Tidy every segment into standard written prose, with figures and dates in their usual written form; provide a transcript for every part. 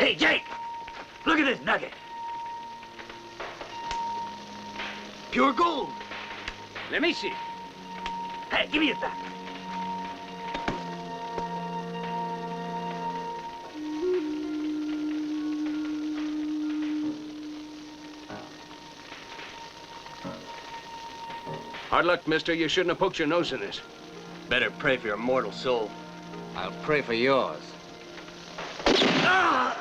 Hey, Jake! Look at this nugget. Pure gold. Let me see. Hey, give me it back. Hard luck, mister. You shouldn't have poked your nose in this. Better pray for your mortal soul. I'll pray for yours. Ah!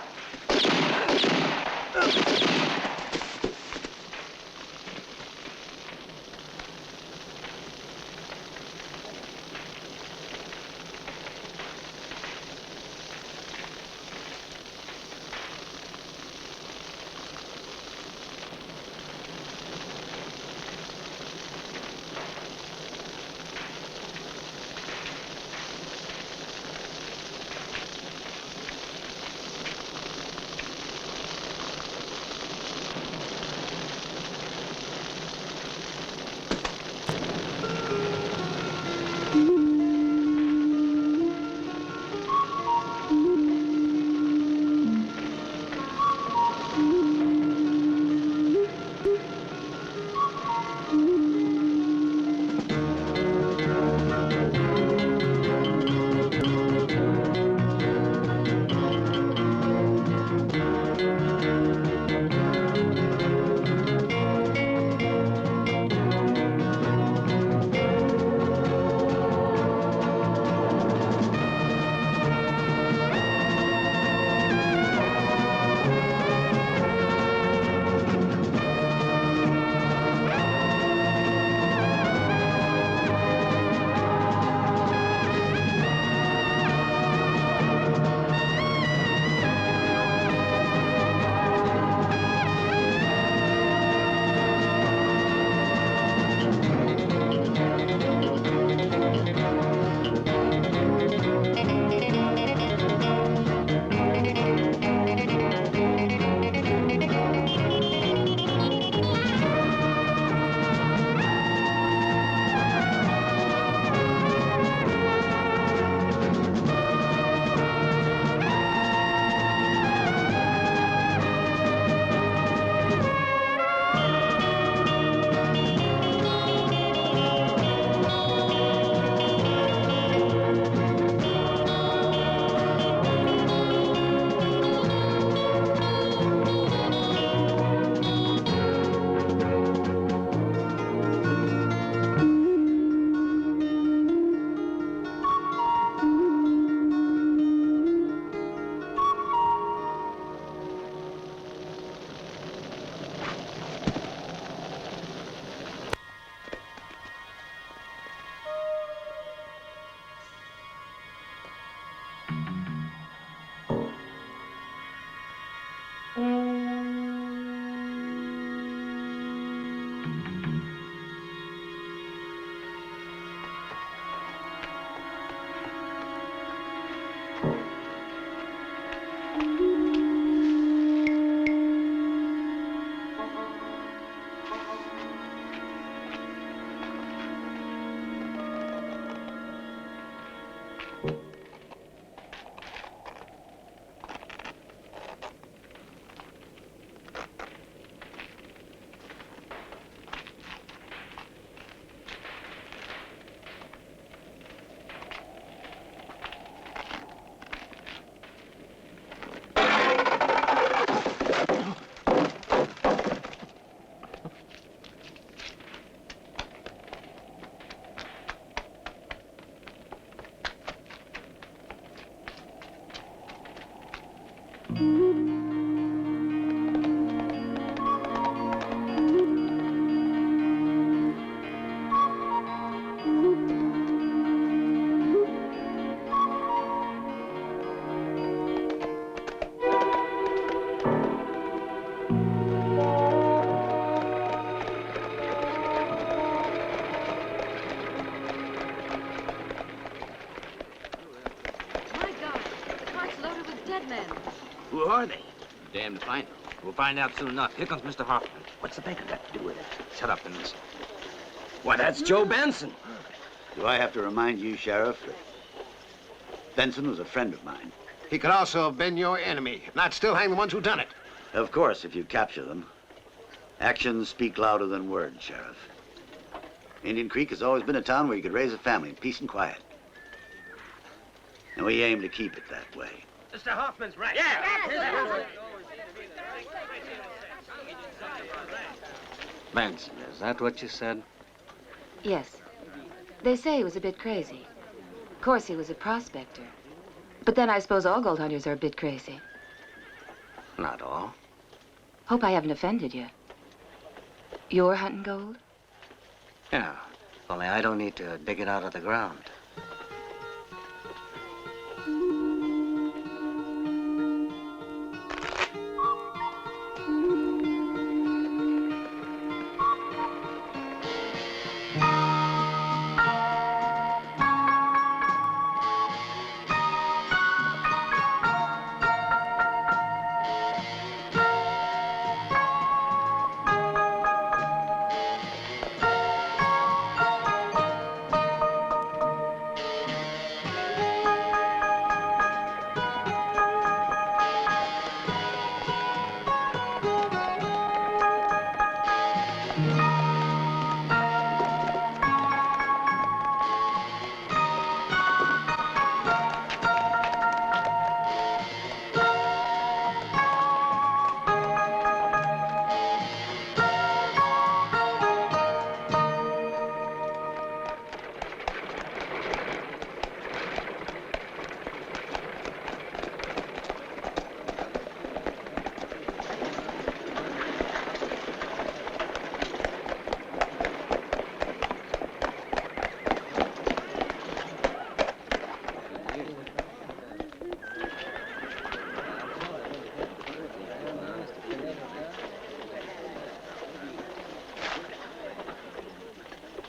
Who are they? Damn to find them. We'll find out soon enough. Here comes Mr. Hoffman. What's the banker got to do with it? Shut up and listen. Why, that's Joe Benson. Do I have to remind you, Sheriff, that Benson was a friend of mine? He could also have been your enemy, and I'd still hang the ones who done it. Of course, if you capture them. Actions speak louder than words, Sheriff. Indian Creek has always been a town where you could raise a family in peace and quiet. And we aim to keep it that way. Mr. Hoffman's right. Benson, is that what you said? Yes. They say he was a bit crazy. Of course, he was a prospector. But then I suppose all gold hunters are a bit crazy. Not all. Hope I haven't offended you. You're hunting gold? Yeah, only I don't need to dig it out of the ground.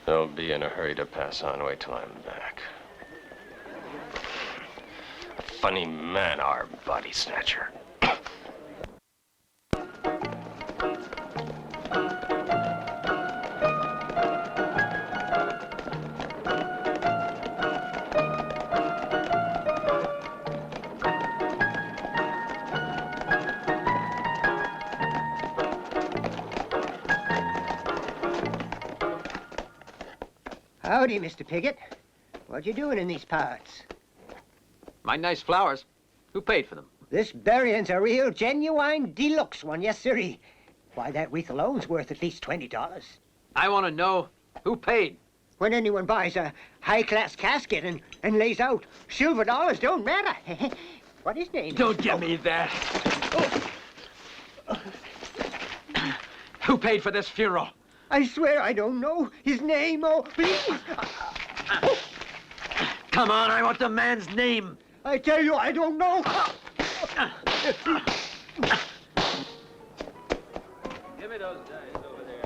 Don't be in a hurry to pass on. Wait till I'm back. A funny man, our body snatcher. Howdy, Mr. Piggott. What you doing in these parts? My nice flowers. Who paid for them? This burying's a real genuine deluxe one, yes, sirree. Why, that wreath alone's worth at least $20. I want to know who paid. When anyone buys a high-class casket and lays out silver dollars, don't matter. What his name? Don't give me that. Who paid for this funeral? I swear I don't know his name. Oh, please. Come on, I want the man's name. I tell you, I don't know. Give me those dice over there.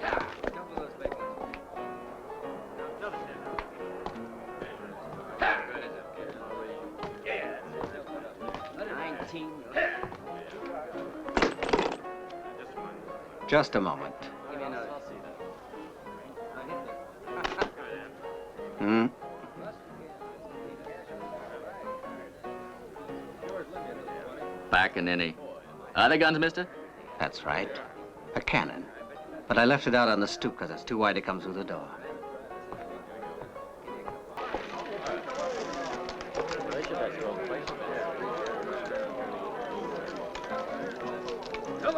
Couple of those big ones. Just a moment. Hmm? Back in any other guns, mister? That's right. A cannon. But I left it out on the stoop because it's too wide to come through the door.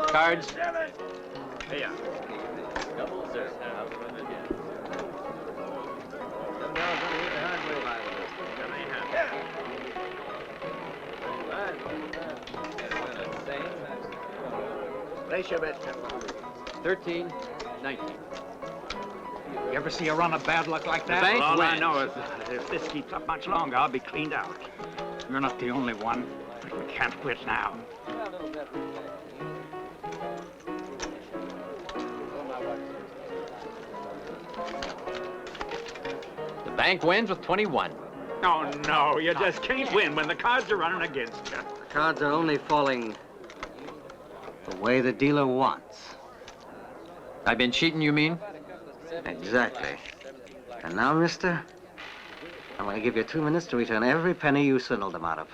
Cards. Hey, Place your bet. 13, 19. You ever see a run of bad luck like that? bank Well, all I wins. know is that if this keeps up much longer, I'll be cleaned out. You're not the only one, but we can't quit now. The bank wins with 21. Oh, no, you just can't win when the cards are running against you. The cards are only falling the way the dealer wants. I've been cheating, you mean? Exactly. And now, mister, I'm going to give you 2 minutes to return every penny you swindled them out of.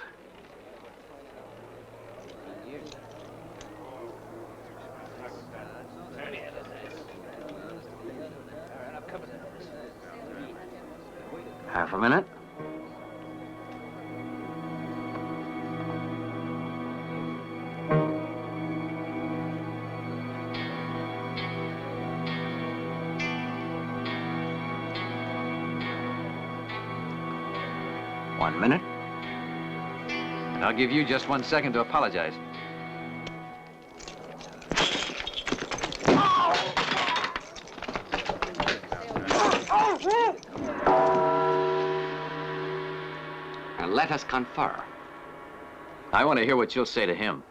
Half a minute. One minute. And I'll give you just 1 second to apologize. And let us confer. I want to hear what you'll say to him.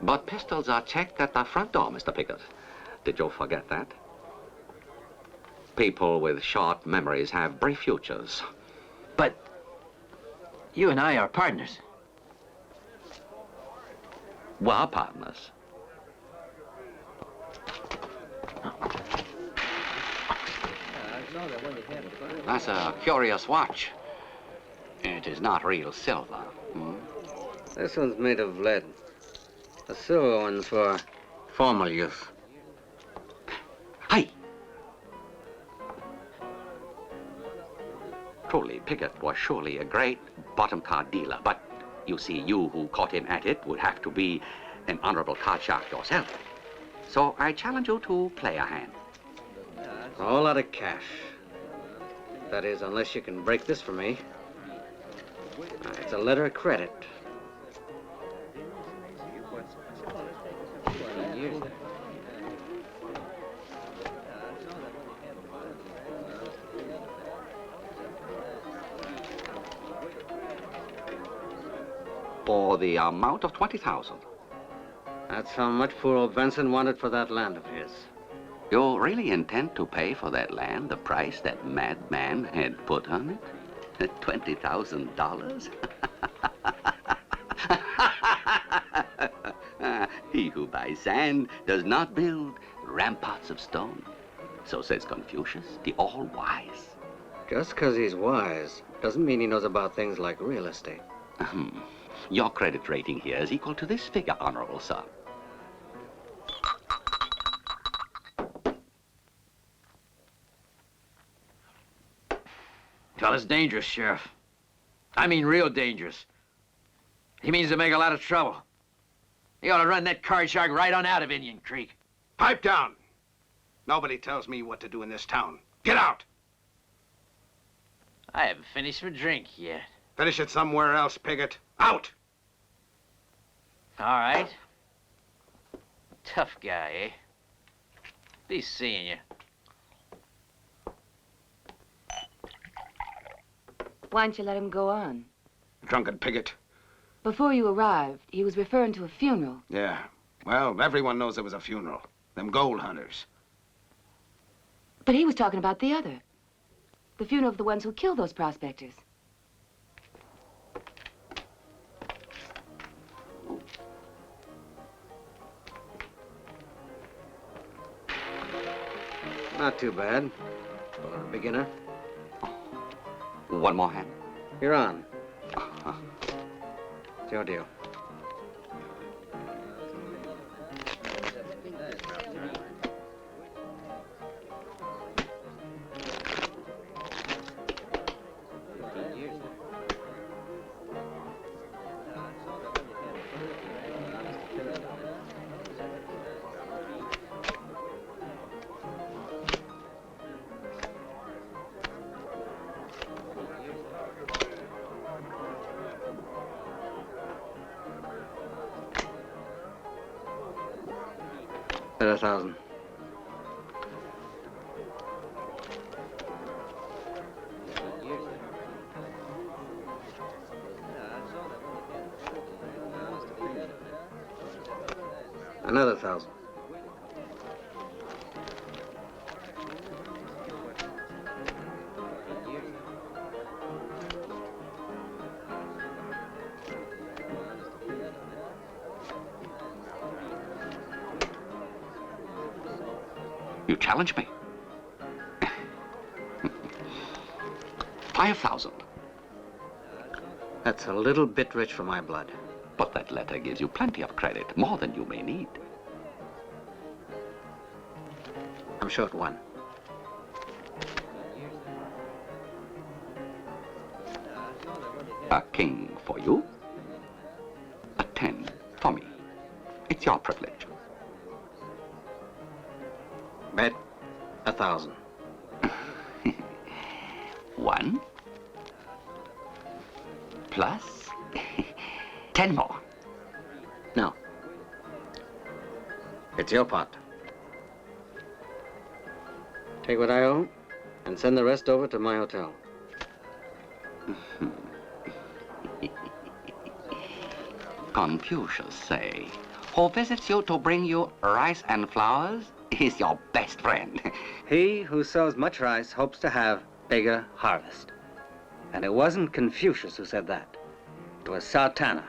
But pistols are checked at the front door, Mr. Pickett. Did you forget that? People with short memories have brief futures. But you and I are partners. We're partners. That's a curious watch. It is not real silver. Hmm? This one's made of lead. The silver one's for formal use. Hey! Truly, Pickett was surely a great bottom card dealer, but you see, you who caught him at it would have to be an honorable card shark yourself. So I challenge you to play a hand. A whole lot of cash. That is, unless you can break this for me. It's a letter of credit. For the amount of 20,000. That's how much poor old Benson wanted for that land of his. You really intend to pay for that land the price that madman had put on it? $20,000? He who buys sand does not build ramparts of stone. So says Confucius, the all-wise. Just because he's wise doesn't mean he knows about things like real estate. Your credit rating here is equal to this figure, Honorable Sir. Fella's dangerous, Sheriff. I mean real dangerous. He means to make a lot of trouble. He ought to run that card shark right on out of Indian Creek. Pipe down. Nobody tells me what to do in this town. Get out. I haven't finished my drink yet. Finish it somewhere else, Piggott. Out! All right. Tough guy, eh? Be seeing you. Why don't you let him go on? Drunken Piggott. Before you arrived, he was referring to a funeral. Yeah. Well, everyone knows there was a funeral. Them gold hunters. But he was talking about the other. The funeral of the ones who killed those prospectors. Not too bad for a beginner. One more hand. You're on. It's your deal. Bet 1,000. Another 1,000. You challenge me? 5,000. That's a little bit rich for my blood. But that letter gives you plenty of credit, more than you may need. I'm short 1. A king for you, a 10 for me. It's your privilege. Bet 1,000. 1 plus 10 more. No. It's your pot. Take what I owe and send the rest over to my hotel. Confucius say, who visits you to bring you rice and flowers is your best friend. He who sows much rice hopes to have bigger harvest. And it wasn't Confucius who said that. It was Sartana.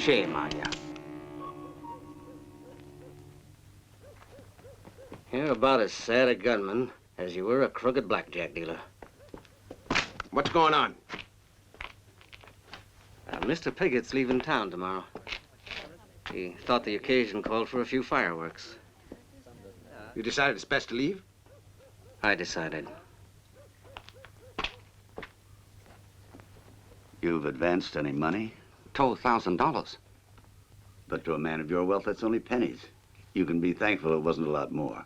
Shame on you. You're about as sad a gunman as you were a crooked blackjack dealer. What's going on? Mr. Piggott's leaving town tomorrow. He thought the occasion called for a few fireworks. You decided it's best to leave? I decided. You've advanced any money? $2,000. But to a man of your wealth, that's only pennies. You can be thankful it wasn't a lot more.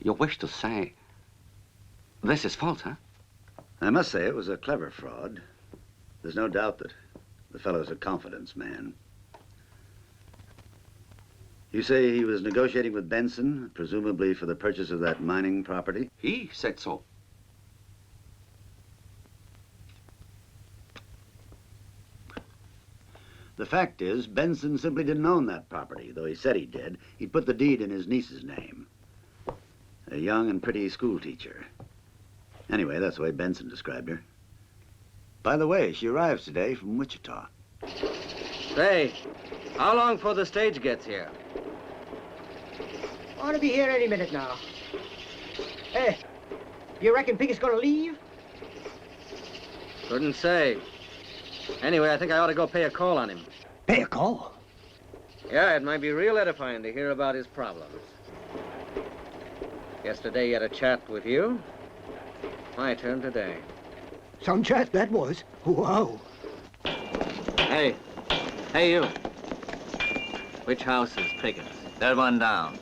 You wish to say this is false, huh? I must say it was a clever fraud. There's no doubt that the fellow's a confidence man. You say he was negotiating with Benson, presumably for the purchase of that mining property? He said so. The fact is, Benson simply didn't own that property, though he said he did. He'd put the deed in his niece's name. A young and pretty school teacher. Anyway, that's the way Benson described her. By the way, she arrives today from Wichita. Say, how long before the stage gets here? Ought to be here any minute now. Hey, you reckon Piggott's gonna leave? Couldn't say. Anyway, I think I ought to go pay a call on him. Pay a call? Yeah, it might be real edifying to hear about his problems. Yesterday he had a chat with you. My turn today. Some chat that was. Whoa. Hey. Hey, you. Which house is Piggott's? That one down.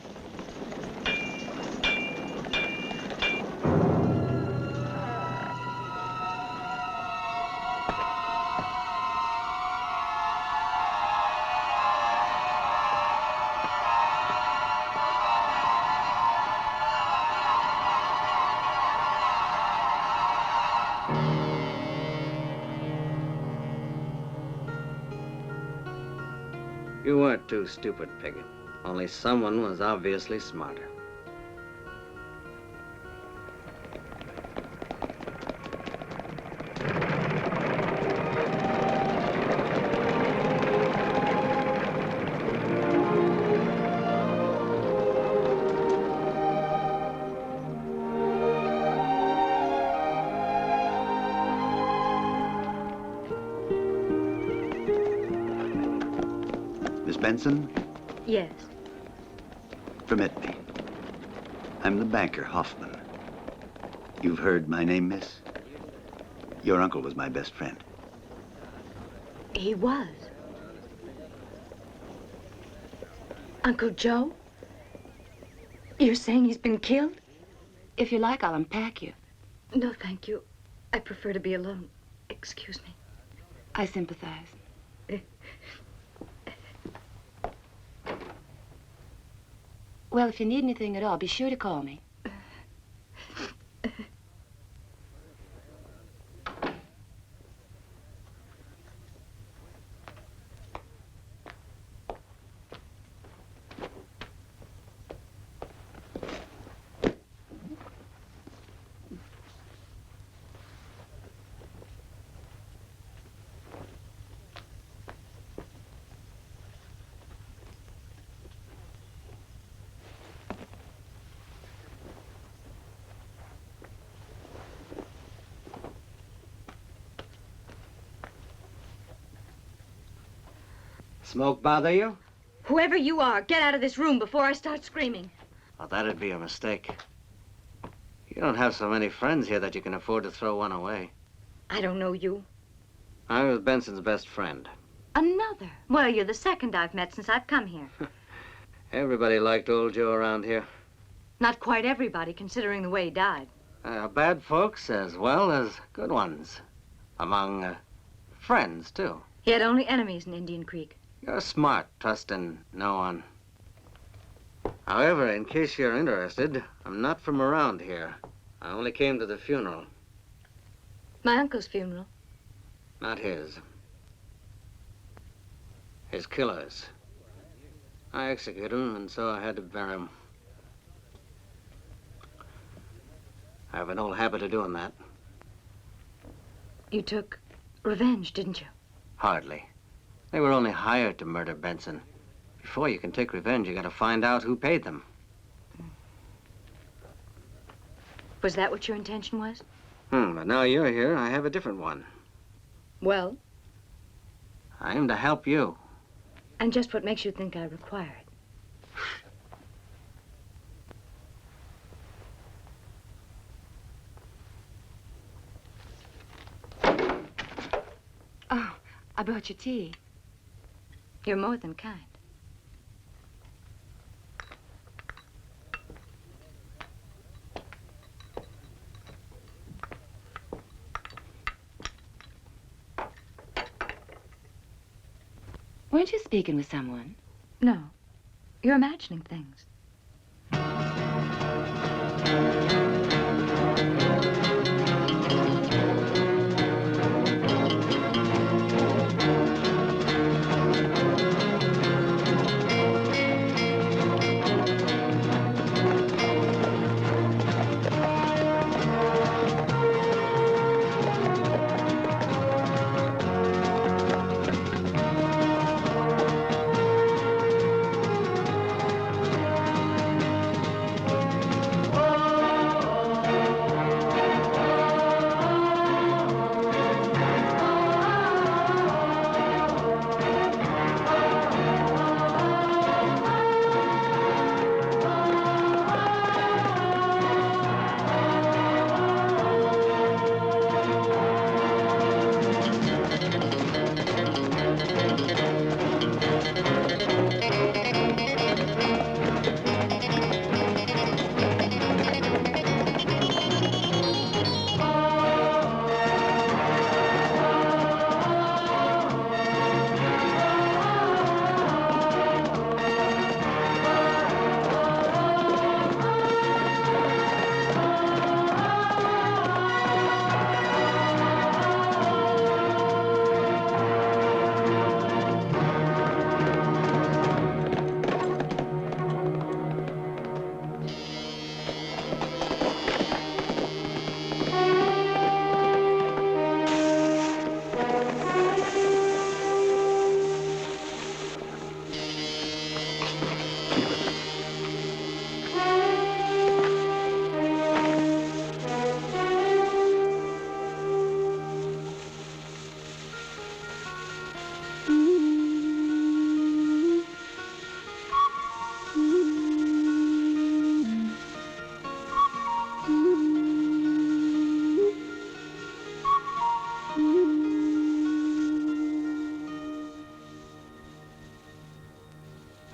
You weren't too stupid, Piggott. Only someone was obviously smarter. Miss Benson, Yes. permit me. I'm the banker, Hoffman. You've heard my name, miss? Your uncle was my best friend. He was. Uncle Joe? You're saying he's been killed? If you like, I'll unpack you. No, thank you. I prefer to be alone. Excuse me. I sympathize. Well, if you need anything at all, be sure to call me. Smoke bother you? Whoever you are, get out of this room before I start screaming. Well, that'd be a mistake. You don't have so many friends here that you can afford to throw one away. I don't know you. I was Benson's best friend. Another? Well, you're the second I've met since I've come here. Everybody liked old Joe around here. Not quite everybody, considering the way he died. Bad folks as well as good ones. Among friends, too. He had only enemies in Indian Creek. You're smart, trusting no one. However, in case you're interested, I'm not from around here. I only came to the funeral. My uncle's funeral. Not his. His killer's. I executed him, and so I had to bury him. I have an old habit of doing that. You took revenge, didn't you? Hardly. They were only hired to murder Benson. Before you can take revenge, you gotta find out who paid them. Was that what your intention was? But now you're here, I have a different one. Well? I am to help you. And just what makes you think I require it? Oh, I brought you tea. You're more than kind. Weren't you speaking with someone? No. You're imagining things.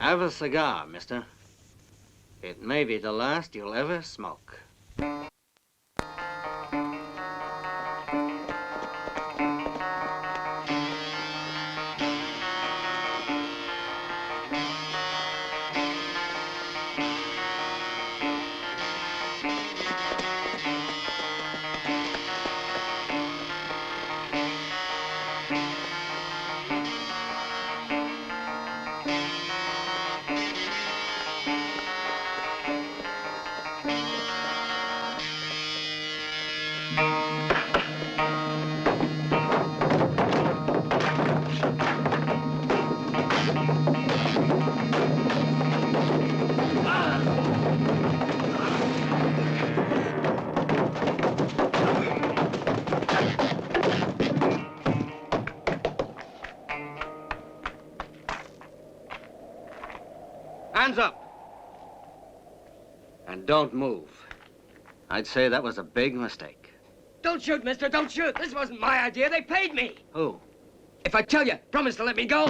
Have a cigar, mister. It may be the last you'll ever smoke. Hands up! And don't move. I'd say that was a big mistake. Don't shoot, mister, don't shoot. This wasn't my idea. They paid me. Who? If I tell you, promise to let me go.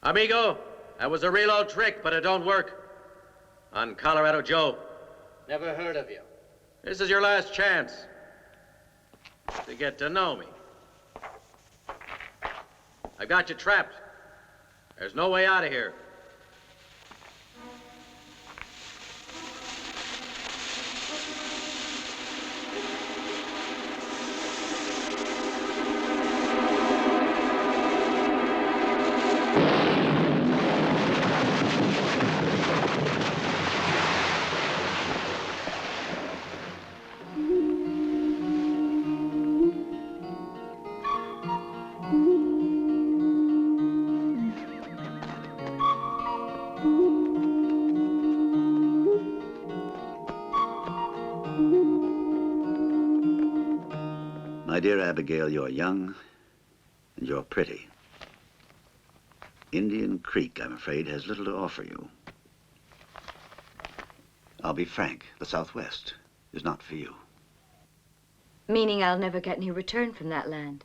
Amigo, that was a real old trick, but it don't work. On Colorado Joe. Never heard of you. This is your last chance to get to know me. I've got you trapped. There's no way out of here. My dear Abigail, you're young and you're pretty. Indian Creek, I'm afraid, has little to offer you. I'll be frank, the Southwest is not for you. Meaning I'll never get any return from that land.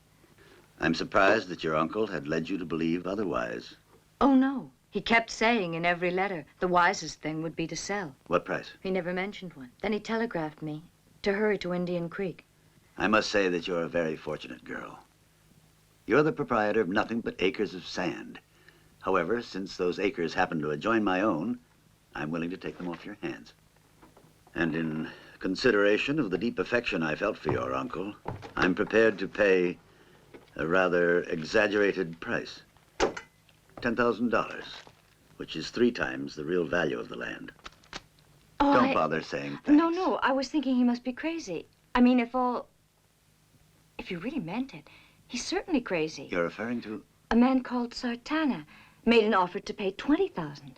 I'm surprised that your uncle had led you to believe otherwise. Oh, no. He kept saying in every letter the wisest thing would be to sell. What price? He never mentioned one. Then he telegraphed me to hurry to Indian Creek. I must say that you're a very fortunate girl. You're the proprietor of nothing but acres of sand. However, since those acres happen to adjoin my own, I'm willing to take them off your hands. And in consideration of the deep affection I felt for your uncle, I'm prepared to pay a rather exaggerated price. $10,000, which is 3 times the real value of the land. Oh, Don't bother saying thanks. No, I was thinking he must be crazy. I mean, if you really meant it, he's certainly crazy. You're referring to? A man called Sartana made an offer to pay $20,000.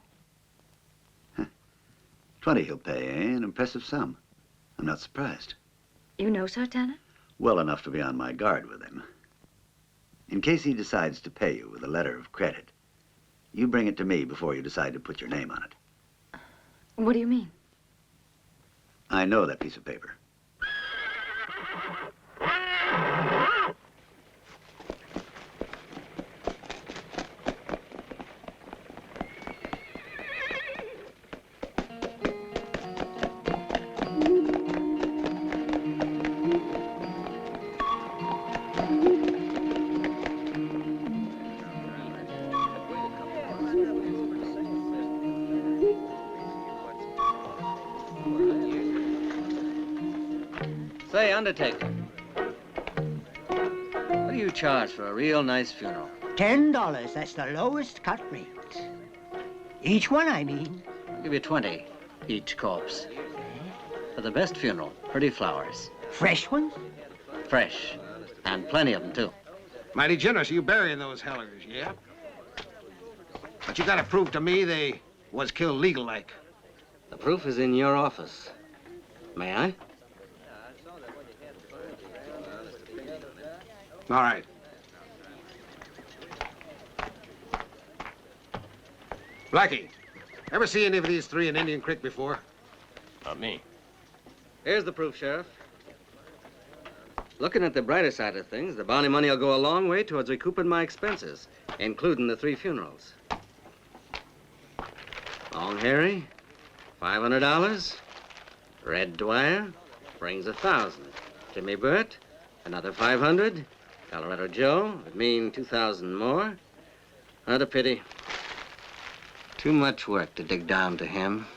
20 he'll pay, eh? An impressive sum. I'm not surprised. You know Sartana? Well enough to be on my guard with him. In case he decides to pay you with a letter of credit, you bring it to me before you decide to put your name on it. What do you mean? I know that piece of paper. Say, undertaker, what do you charge for a real nice funeral? $10, that's the lowest cut rate. Each one, I mean. I'll give you 20, each corpse. For the best funeral, pretty flowers. Fresh ones? Fresh, and plenty of them, too. Mighty generous of you burying those hellers, yeah? But you gotta prove to me they was killed legal-like. The proof is in your office. May I? All right. Blackie, ever see any of these 3 in Indian Creek before? Not me. Here's the proof, Sheriff. Looking at the brighter side of things, the bounty money will go a long way towards recouping my expenses, including the 3 funerals. Long Harry, $500. Red Dwyer brings 1,000. Jimmy Burt, another 500. Colorado Joe would mean 2,000 more. What a pity. Too much work to dig down to him.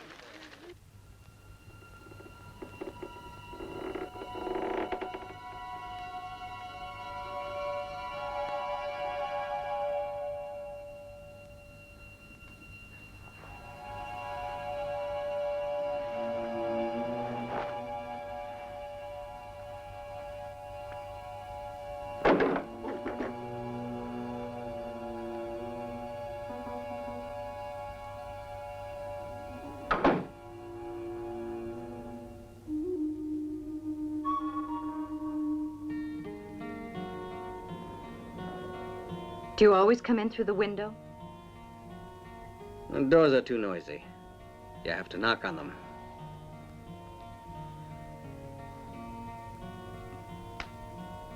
Do you always come in through the window? The doors are too noisy. You have to knock on them.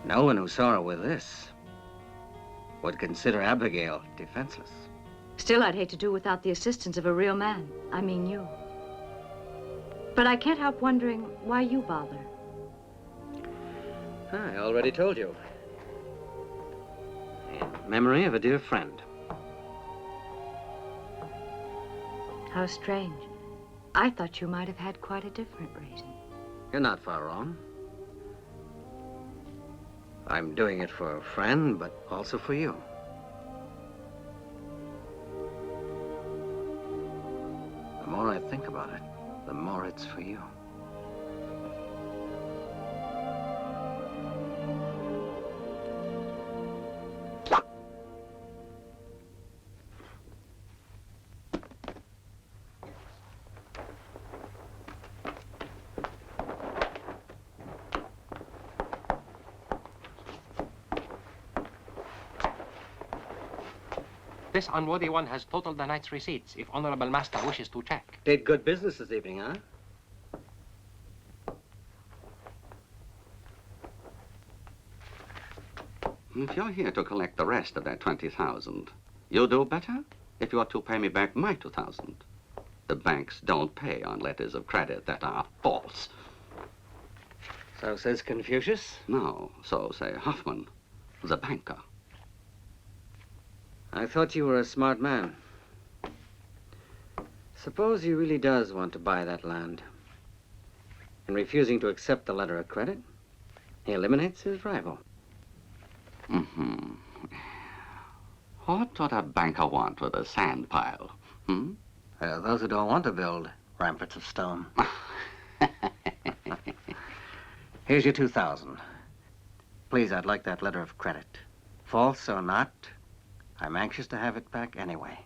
No one who saw her with this would consider Abigail defenseless. Still, I'd hate to do without the assistance of a real man. I mean you. But I can't help wondering why you bother. I already told you. In memory of a dear friend. How strange. I thought you might have had quite a different reason. You're not far wrong. I'm doing it for a friend, but also for you. The more I think about it, the more it's for you. This unworthy one has totaled the night's receipts, if Honorable Master wishes to check. Did good business this evening, huh? If you're here to collect the rest of that 20,000, you'll do better if you're to pay me back my 2,000. The banks don't pay on letters of credit that are false. So says Confucius? No, so say Hoffman, the banker. I thought you were a smart man. Suppose he really does want to buy that land. In refusing to accept the letter of credit, he eliminates his rival. Mm-hmm. What would a banker want with a sand pile? Hmm? Those who don't want to build ramparts of stone. Here's your 2,000. Please, I'd like that letter of credit. False or not, I'm anxious to have it back anyway.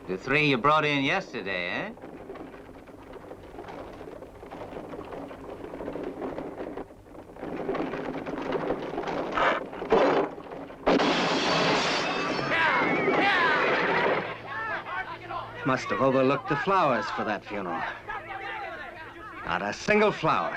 The three you brought in yesterday, eh? Must have overlooked the flowers for that funeral. Not a single flower.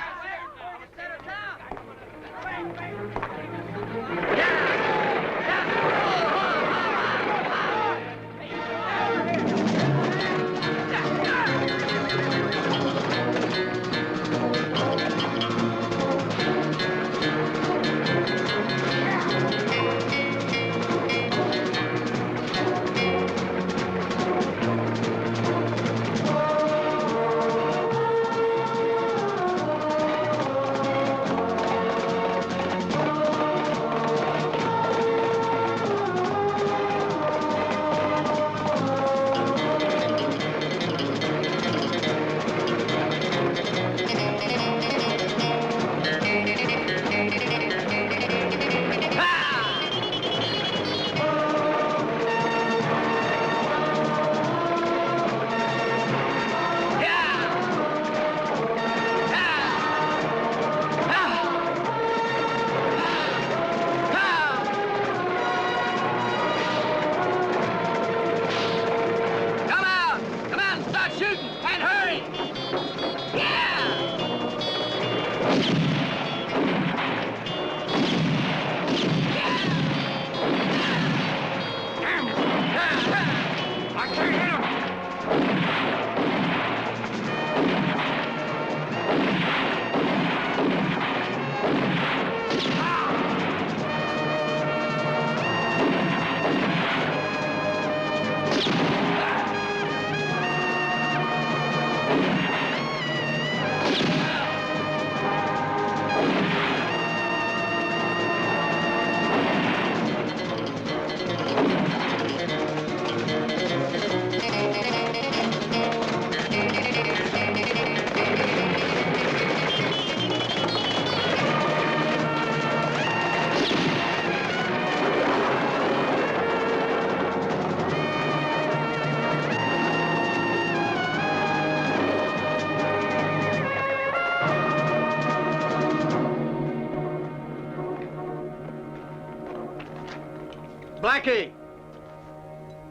Blackie!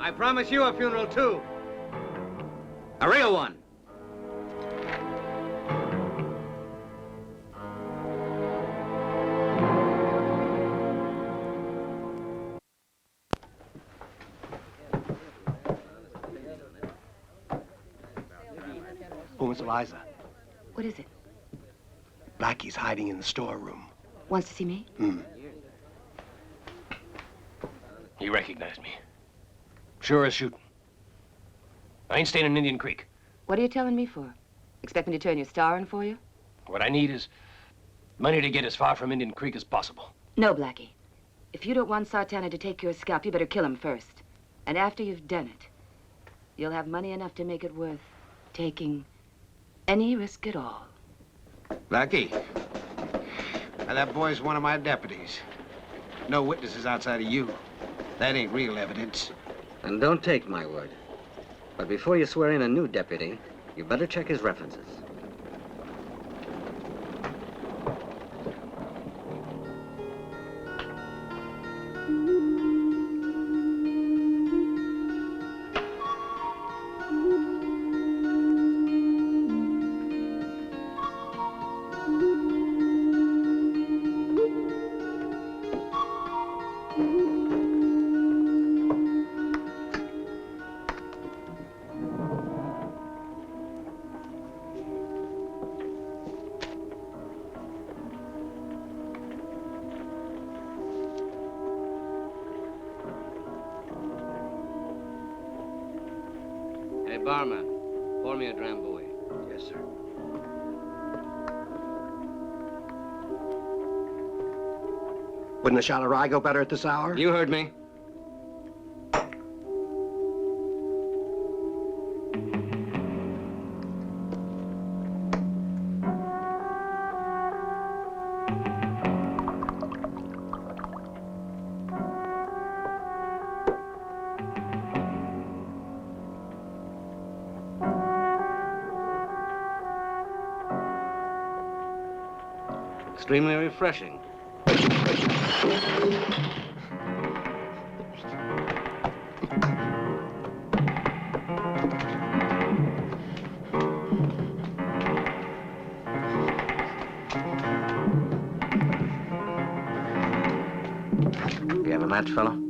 I promise you a funeral, too. A real one. Oh, Miss Eliza. What is it? Blackie's hiding in the storeroom. Wants to see me? He recognized me. Sure as shooting. I ain't staying in Indian Creek. What are you telling me for? Expect me to turn your star in for you? What I need is money to get as far from Indian Creek as possible. No, Blackie. If you don't want Sartana to take your scalp, you better kill him first. And after you've done it, you'll have money enough to make it worth taking any risk at all. Blackie. Now, that boy's one of my deputies. No witnesses outside of you. That ain't real evidence. And don't take my word. But before you swear in a new deputy, you better check his references. Hey, barman, pour me a drambuie. Yes, sir. Wouldn't the shot of rye go better at this hour? You heard me. Extremely refreshing. Do you have a match, fellow?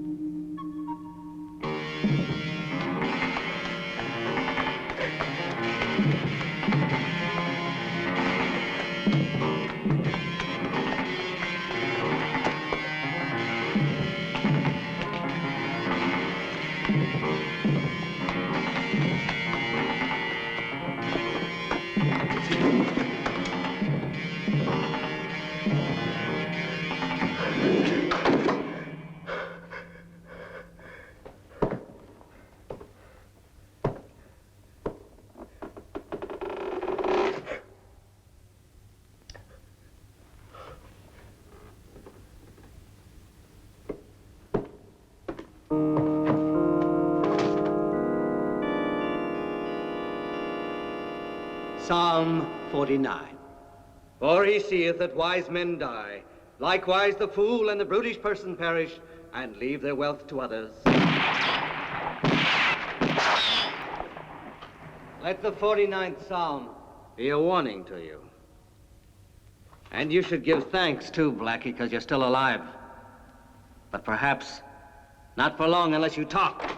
Psalm 49. For he seeth that wise men die, likewise the fool and the brutish person perish, and leave their wealth to others. Let the 49th Psalm be a warning to you. And you should give thanks too, Blackie, because you're still alive. But perhaps not for long unless you talk.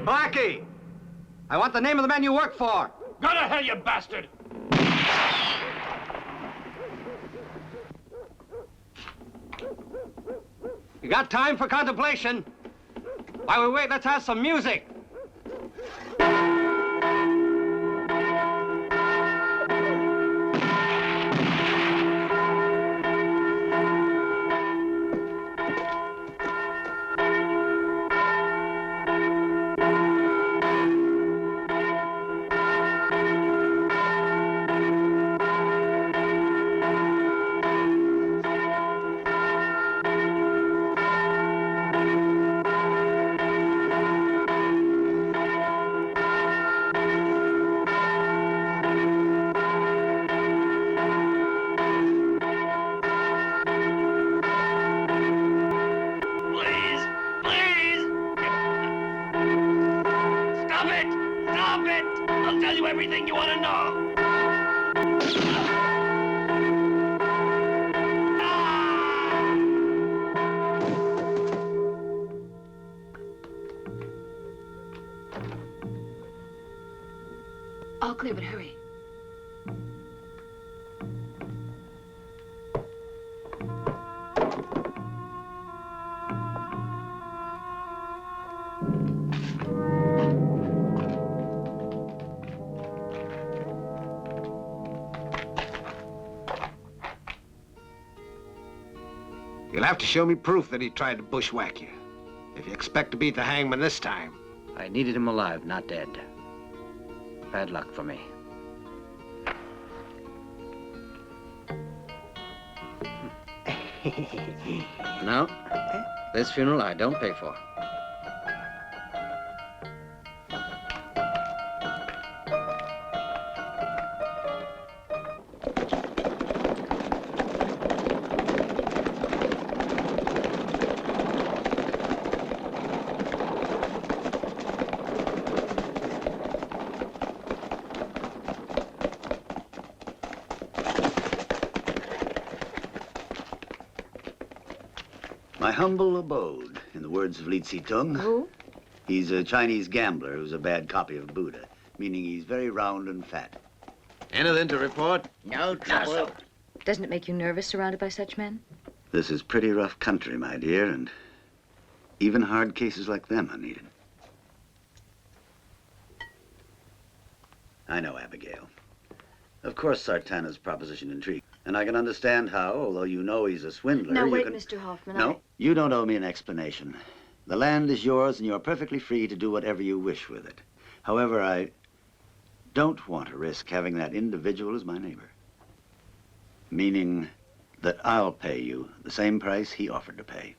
Blackie! I want the name of the man you work for. Go to hell, you bastard! You got time for contemplation? While we wait, let's have some music. I'll tell you everything you want to know. All clear, but hurry. You'll have to show me proof that he tried to bushwhack you. If you expect to beat the hangman this time. I needed him alive, not dead. Bad luck for me. No, this funeral I don't pay for. My humble abode, in the words of Li Tung. Who? He's a Chinese gambler who's a bad copy of Buddha, meaning he's very round and fat. Anything to report? No trouble. Doesn't it make you nervous surrounded by such men? This is pretty rough country, my dear, and even hard cases like them are needed. I know, Abigail. Of course, Sartana's proposition intrigued. And I can understand how, although you know he's a swindler, Now, wait, you can... Mr. Hoffman, No, you don't owe me an explanation. The land is yours, and you're perfectly free to do whatever you wish with it. However, I don't want to risk having that individual as my neighbor. Meaning that I'll pay you the same price he offered to pay.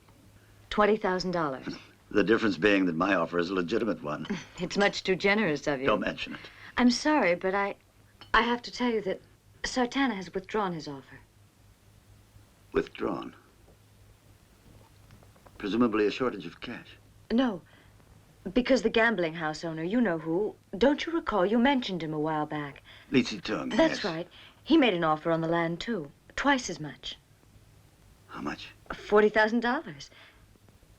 $20,000. The difference being that my offer is a legitimate one. It's much too generous of you. Don't mention it. I'm sorry, but I have to tell you that Sartana has withdrawn his offer. Withdrawn? Presumably a shortage of cash. No, because the gambling house owner, you know who, don't you recall you mentioned him a while back? Li Tung. That's yes. right. He made an offer on the land, too. Twice as much. How much? $40,000.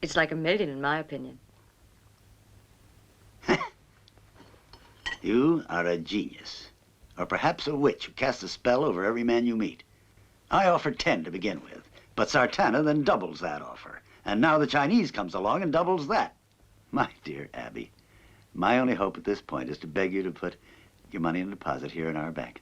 It's like $1 million, in my opinion. You are a genius. Or perhaps a witch who casts a spell over every man you meet. I offered 10 to begin with, but Sartana then doubles that offer. And now the Chinese comes along and doubles that. My dear Abby, my only hope at this point is to beg you to put your money in deposit here in our bank.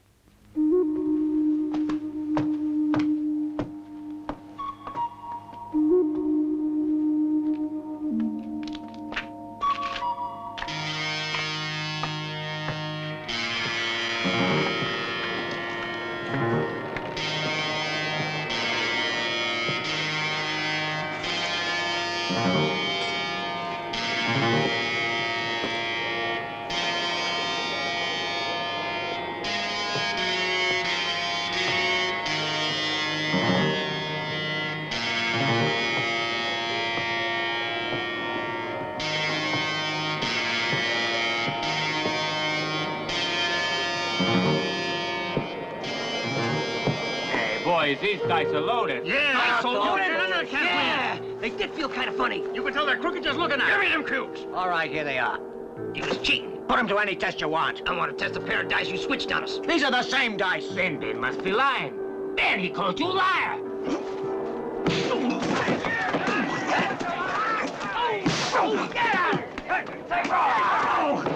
Boys, these dice are loaded. Yeah, so loaded. Yeah, they did feel kind of funny. You can tell they're crooked just looking at Give it. me them cubes. All right, here they are. He was cheating. Put them to any test you want. I want to test a pair of dice you switched on us. These are the same dice. Then they must be lying. Then he called you liar. Get out! Take off!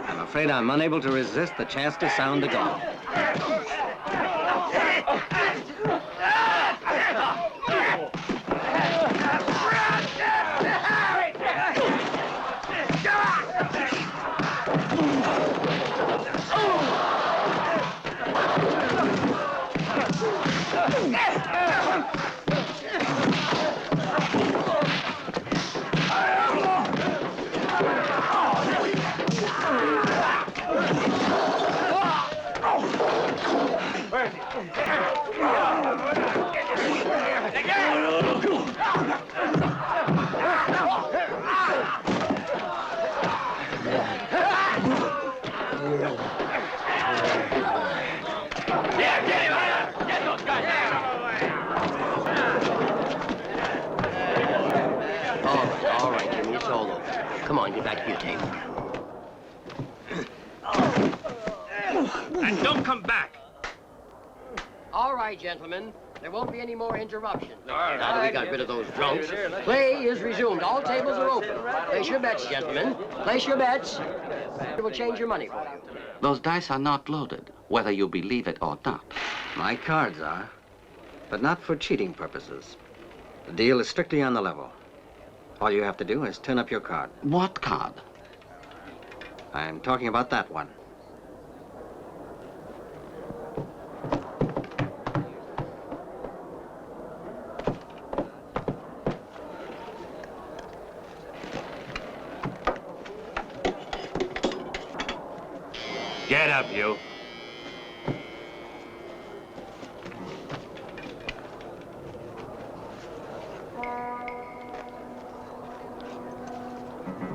I'm afraid I'm unable to resist the chance to sound the gong. Come on, get back to your table. And don't come back. All right, gentlemen. There won't be any more interruptions. All right. Now that we got rid of those drunks, play is resumed. All tables are open. Place your bets, gentlemen. Place your bets. It will change your money for you. Those dice are not loaded, whether you believe it or not. My cards are, but not for cheating purposes. The deal is strictly on the level. All you have to do is turn up your card. What card? I'm talking about that one. Get up, you.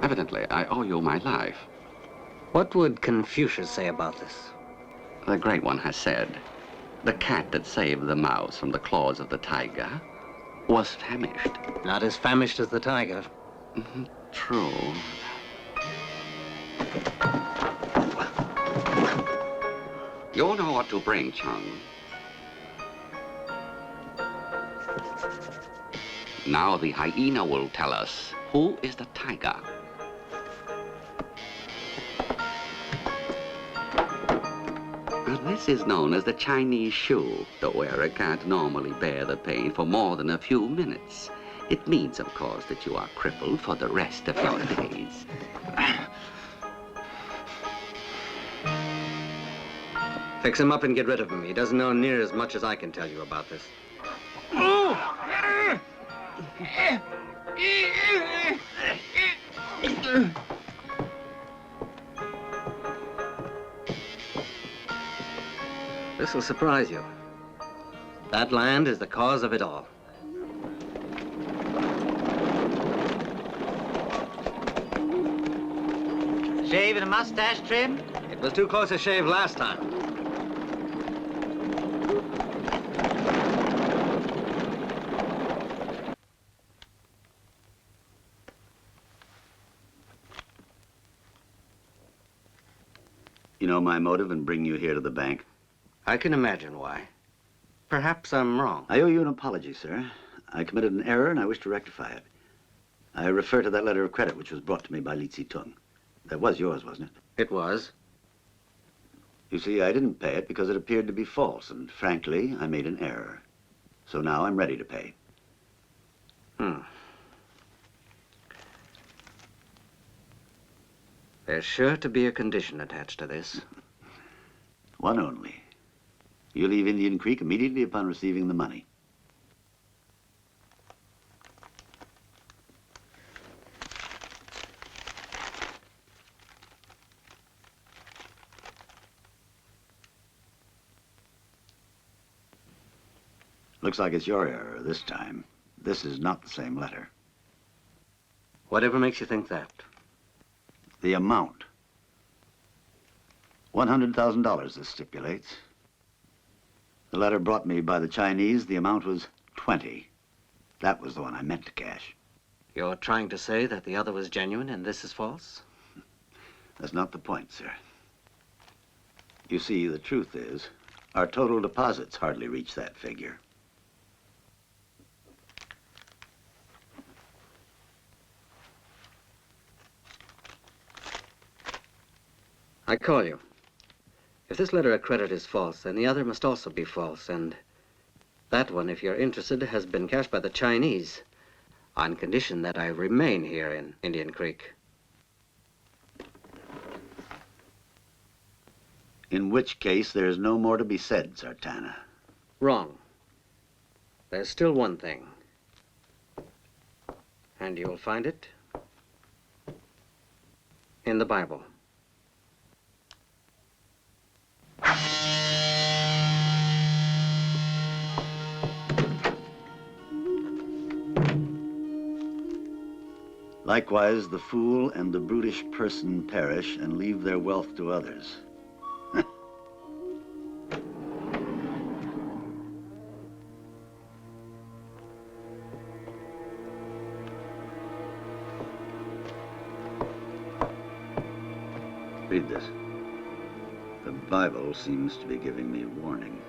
Evidently, I owe you my life. What would Confucius say about this? The great one has said, the cat that saved the mouse from the claws of the tiger was famished. Not as famished as the tiger. True. You know what to bring, Chung. Now the hyena will tell us who is the tiger. This is known as the Chinese shoe. The wearer can't normally bear the pain for more than a few minutes. It means, of course, that you are crippled for the rest of your days. Fix him up and get rid of him. He doesn't know near as much as I can tell you about this. This will surprise you. That land is the cause of it all. Shave and a mustache trim? It was too close a shave last time. You know my motive in bringing you here to the bank? I can imagine why. Perhaps I'm wrong. I owe you an apology, sir. I committed an error and I wish to rectify it. I refer to that letter of credit which was brought to me by Li Tung. That was yours, wasn't it? It was. You see, I didn't pay it because it appeared to be false, and frankly, I made an error. So now I'm ready to pay. There's sure to be a condition attached to this. One only. You leave Indian Creek immediately upon receiving the money. Looks like it's your error this time. This is not the same letter. Whatever makes you think that? The amount. $100,000, this stipulates. The letter brought me by the Chinese, the amount was 20. That was the one I meant to cash. You're trying to say that the other was genuine and this is false? That's not the point, sir. You see, the truth is, our total deposits hardly reach that figure. I call you. If this letter of credit is false, then the other must also be false, and that one, if you're interested, has been cashed by the Chinese on condition that I remain here in Indian Creek. In which case, there's no more to be said, Sartana. Wrong. There's still one thing. And you'll find it in the Bible. Likewise, the fool and the brutish person perish and leave their wealth to others. Read this. The Bible seems to be giving me warning.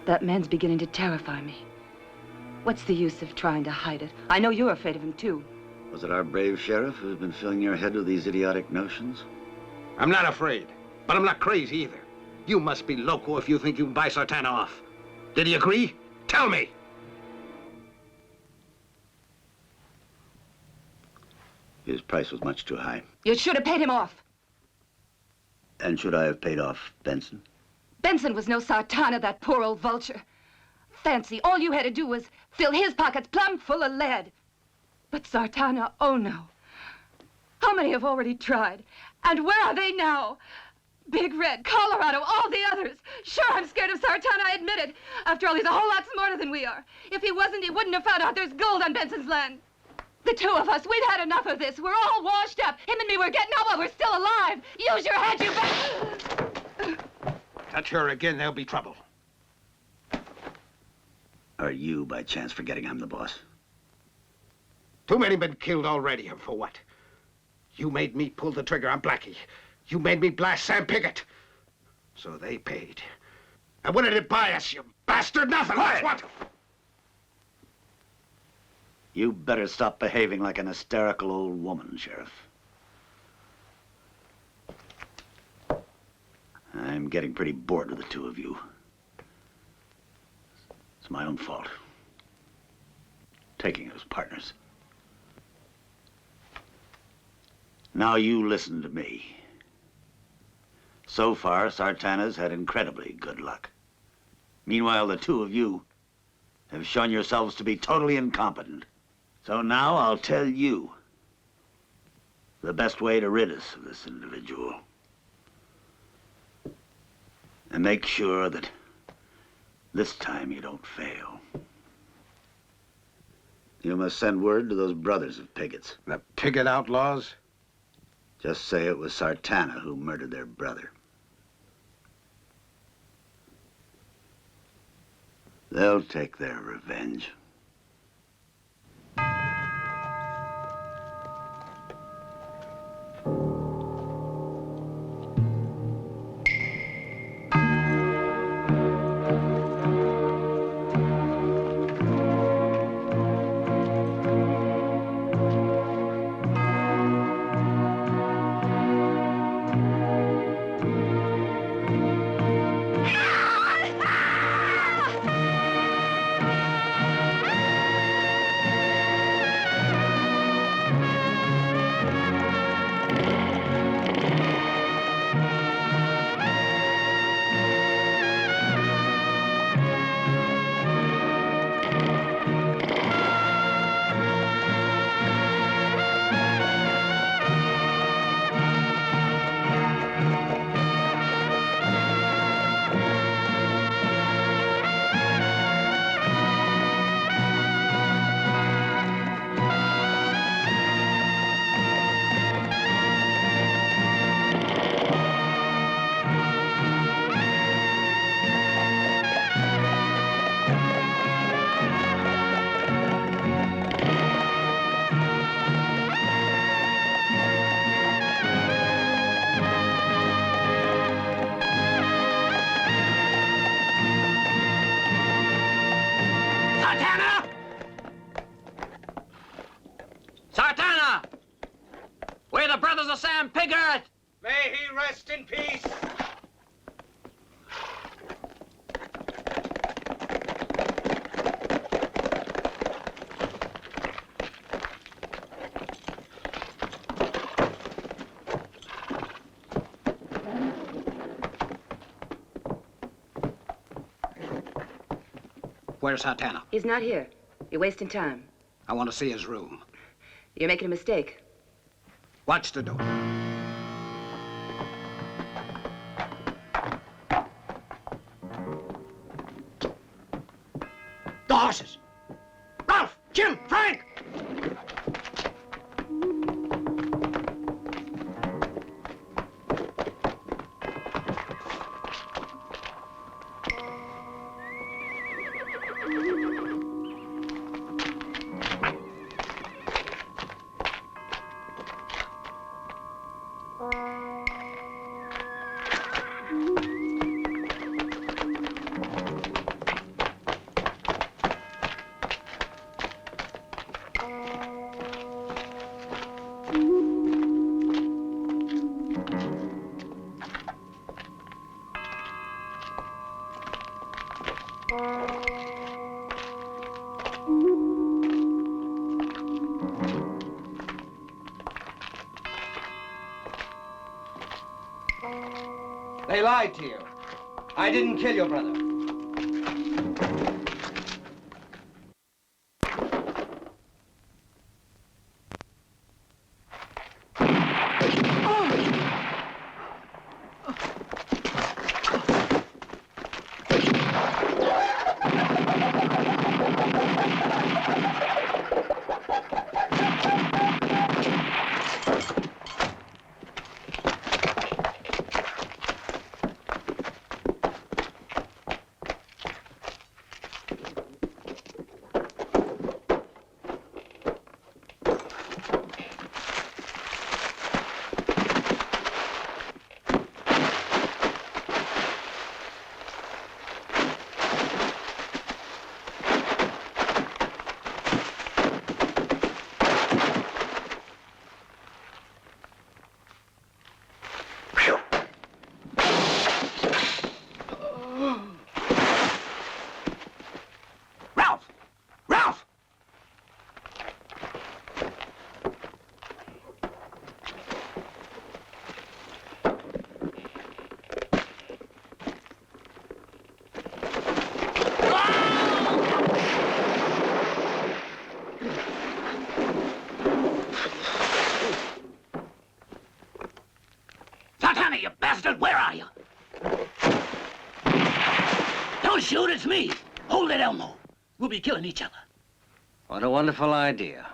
That man's beginning to terrify me. What's the use of trying to hide it? I know you're afraid of him, too. Was it our brave sheriff who's been filling your head with these idiotic notions? I'm not afraid, but I'm not crazy either. You must be loco if you think you can buy Sartana off. Did he agree? Tell me! His price was much too high. You should have paid him off. And should I have paid off Benson? Benson was no Sartana, that poor old vulture. Fancy, all you had to do was fill his pockets plumb full of lead. But Sartana, oh no. How many have already tried? And where are they now? Big Red, Colorado, all the others. Sure, I'm scared of Sartana, I admit it. After all, he's a whole lot smarter than we are. If he wasn't, he wouldn't have found out there's gold on Benson's land. The two of us, we've had enough of this. We're all washed up. Him and me, we're getting out while we're still alive. Use your head, you Touch her again, there'll be trouble. Are you, by chance, forgetting I'm the boss? Too many been killed already, and for what? You made me pull the trigger on Blackie. You made me blast Sam Piggott. So they paid. And what did it buy us, you bastard? Nothing. That's what? You better stop behaving like an hysterical old woman, Sheriff. I'm getting pretty bored with the two of you. It's my own fault. Taking you as partners. Now you listen to me. So far, Sartana's had incredibly good luck. Meanwhile, the two of you have shown yourselves to be totally incompetent. So now I'll tell you the best way to rid us of this individual. And make sure that this time you don't fail. You must send word to those brothers of Piggott's. The Piggott outlaws? Just say it was Sartana who murdered their brother. They'll take their revenge. Sartana! We're the brothers of Sam Piggott! May he rest in peace. Where's Sartana? He's not here. You're wasting time. I want to see his room. You're making a mistake. What's to do? The horses! Ralph! Jim! Frank! They lied to you. I didn't kill your brother. Sartana, you bastard! Where are you? Don't shoot, it's me. Hold it, Elmo. We'll be killing each other. What a wonderful idea.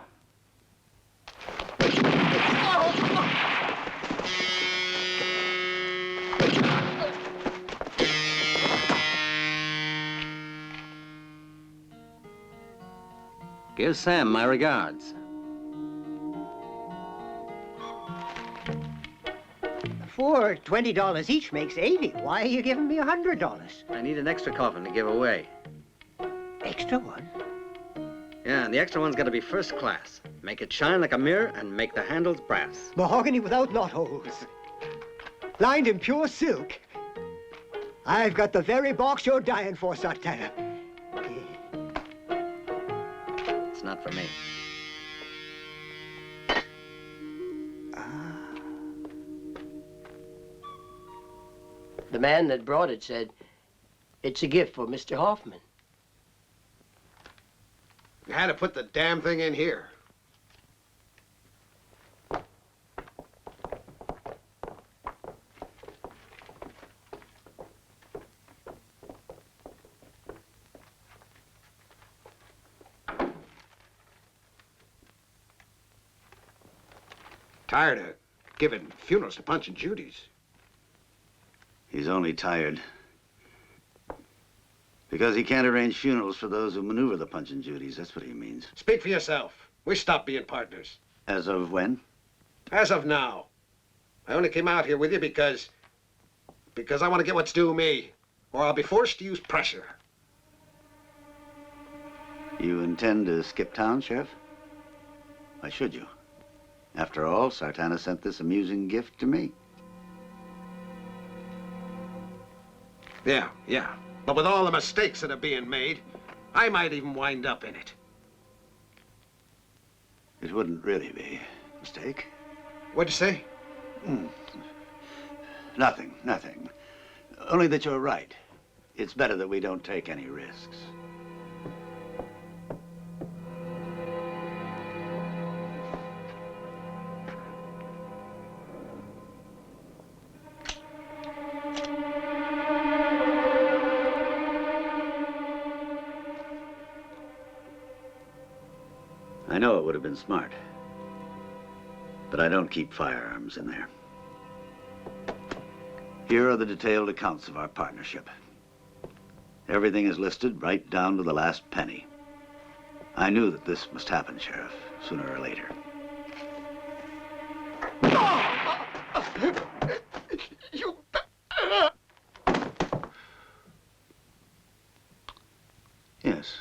Give Sam my regards. For $20 each makes 80. Why are you giving me $100? I need an extra coffin to give away. Extra one? Yeah, and the extra one's got to be first class. Make it shine like a mirror and make the handles brass. Mahogany without knot holes. Lined in pure silk. I've got the very box you're dying for, Sartana. It's not for me. The man that brought it said, it's a gift for Mr. Hoffman. You had to put the damn thing in here. Tired of giving funerals to Punch and Judy's. He's only tired because he can't arrange funerals for those who maneuver the Punch and Judy's. That's what he means. Speak for yourself. We stopped being partners. As of when? As of now. I only came out here with you because I want to get what's due me, or I'll be forced to use pressure. You intend to skip town, Sheriff? Why should you? After all, Sartana sent this amusing gift to me. Yeah. But with all the mistakes that are being made, I might even wind up in it. It wouldn't really be a mistake. What'd you say? Nothing. Only that you're right. It's better that we don't take any risks. I know it would have been smart, but I don't keep firearms in there. Here are the detailed accounts of our partnership. Everything is listed right down to the last penny. I knew that this must happen, Sheriff, sooner or later. Yes.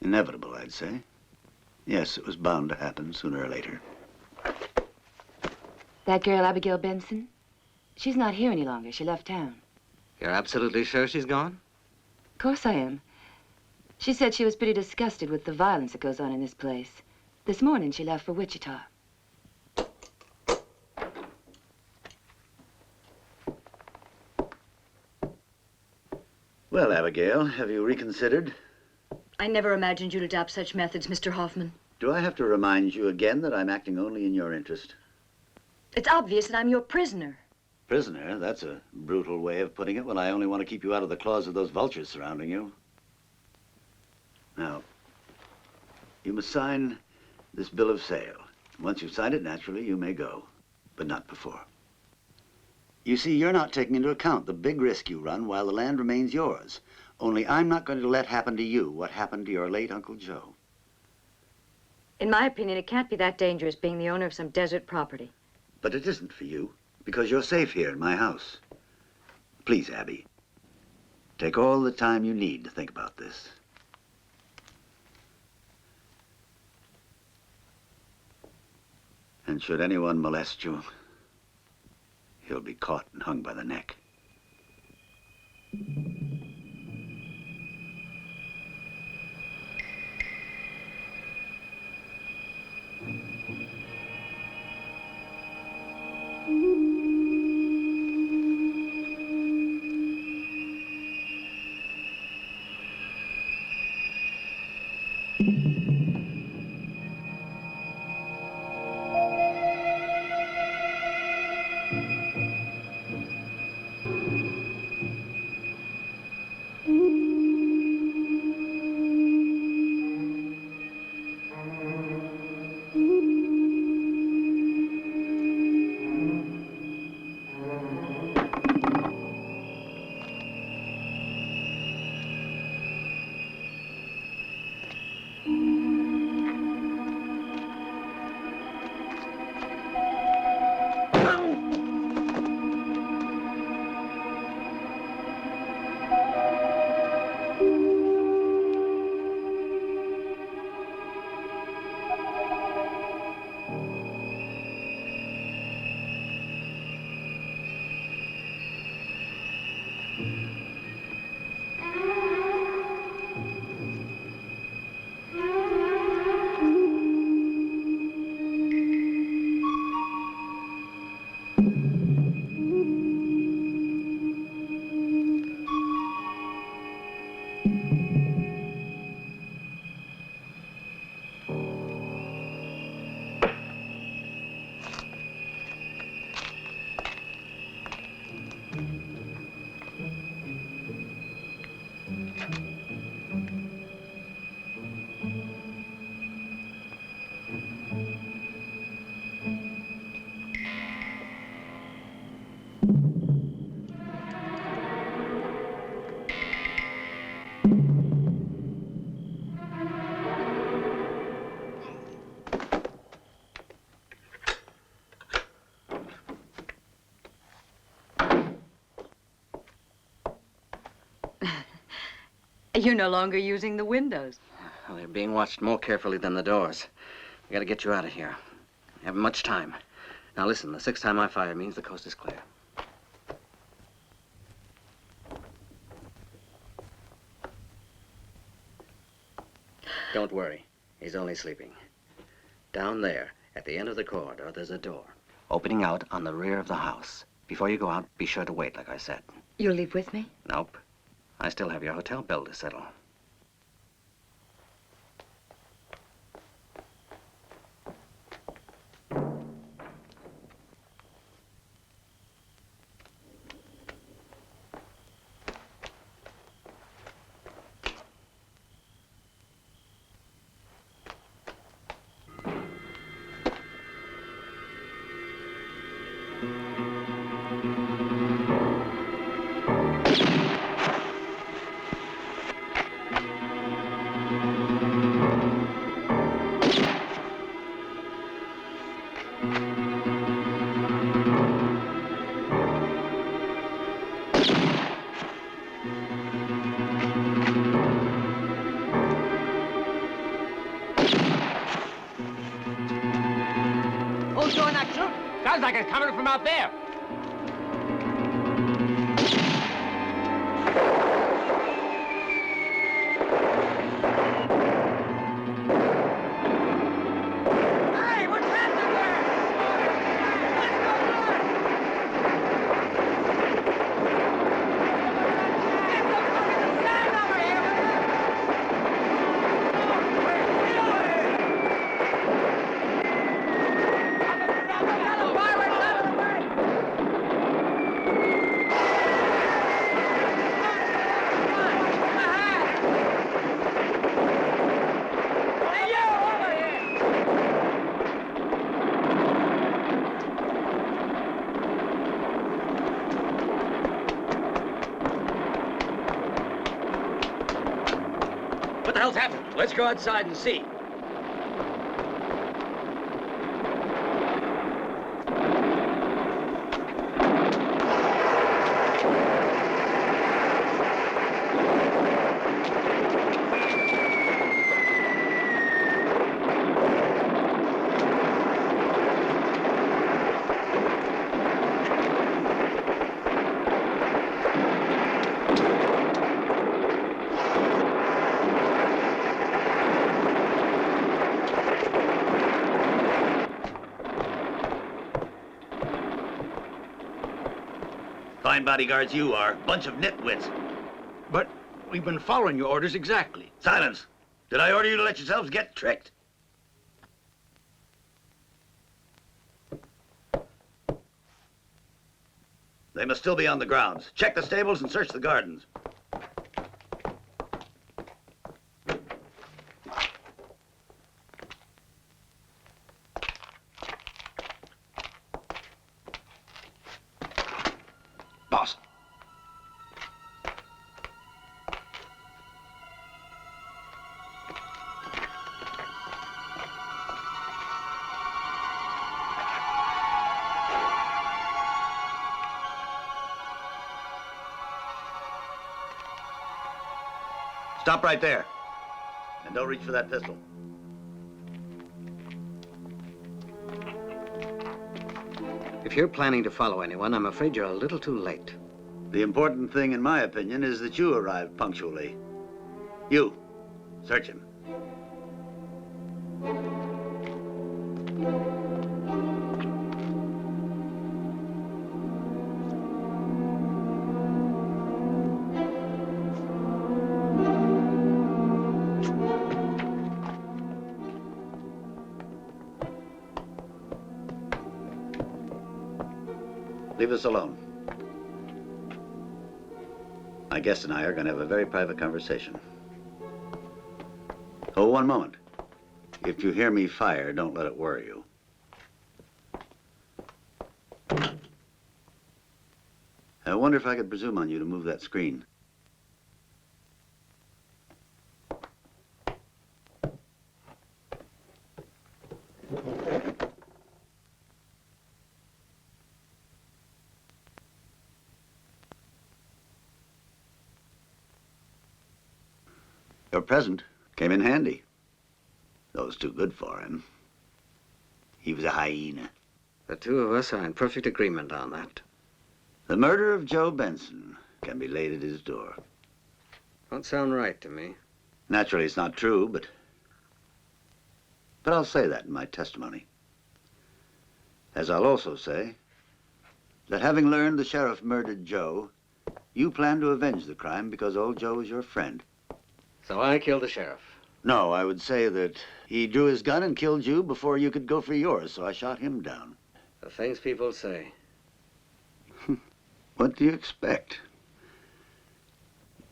Inevitable, I'd say. Yes, it was bound to happen sooner or later. That girl, Abigail Benson, she's not here any longer. She left town. You're absolutely sure she's gone? Of course I am. She said she was pretty disgusted with the violence that goes on in this place. This morning, she left for Wichita. Well, Abigail, have you reconsidered? I never imagined you'd adopt such methods, Mr. Hoffman. Do I have to remind you again that I'm acting only in your interest? It's obvious that I'm your prisoner. Prisoner? That's a brutal way of putting it when I only want to keep you out of the claws of those vultures surrounding you. Now, you must sign this bill of sale. Once you've signed it, naturally, you may go, but not before. You see, you're not taking into account the big risk you run while the land remains yours. Only I'm not going to let happen to you what happened to your late Uncle Joe. In my opinion, it can't be that dangerous being the owner of some desert property. But it isn't for you, because you're safe here in my house. Please, Abby, take all the time you need to think about this. And should anyone molest you, he'll be caught and hung by the neck. You're no longer using the windows. Well, they're being watched more carefully than the doors. We gotta get you out of here. We haven't much time. Now listen, the sixth time I fire means the coast is clear. Don't worry. He's only sleeping. Down there, at the end of the corridor, there's a door. Opening out on the rear of the house. Before you go out, be sure to wait, like I said. You'll leave with me? Nope. I still have your hotel bill to settle. Sounds like it's coming from out there. the hell's happened? Let's go outside and see. Fine bodyguards you are. Bunch of nitwits. But we've been following your orders exactly. Silence. Did I order you to let yourselves get tricked? They must still be on the grounds. Check the stables and search the gardens. Boss. Stop right there. And don't reach for that pistol. If you're planning to follow anyone, I'm afraid you're a little too late. The important thing, in my opinion, is that you arrived punctually. You. Search him. Leave us alone. My guest and I are going to have a very private conversation. Oh, one moment. If you hear me fire, don't let it worry you. I wonder if I could presume on you to move that screen. Your present came in handy. Though it was too good for him. He was a hyena. The two of us are in perfect agreement on that. The murder of Joe Benson can be laid at his door. Don't sound right to me. Naturally, it's not true, but I'll say that in my testimony. As I'll also say that having learned the sheriff murdered Joe, you plan to avenge the crime because old Joe was your friend. So I killed the sheriff. No, I would say that he drew his gun and killed you before you could go for yours, so I shot him down. The things people say. What do you expect?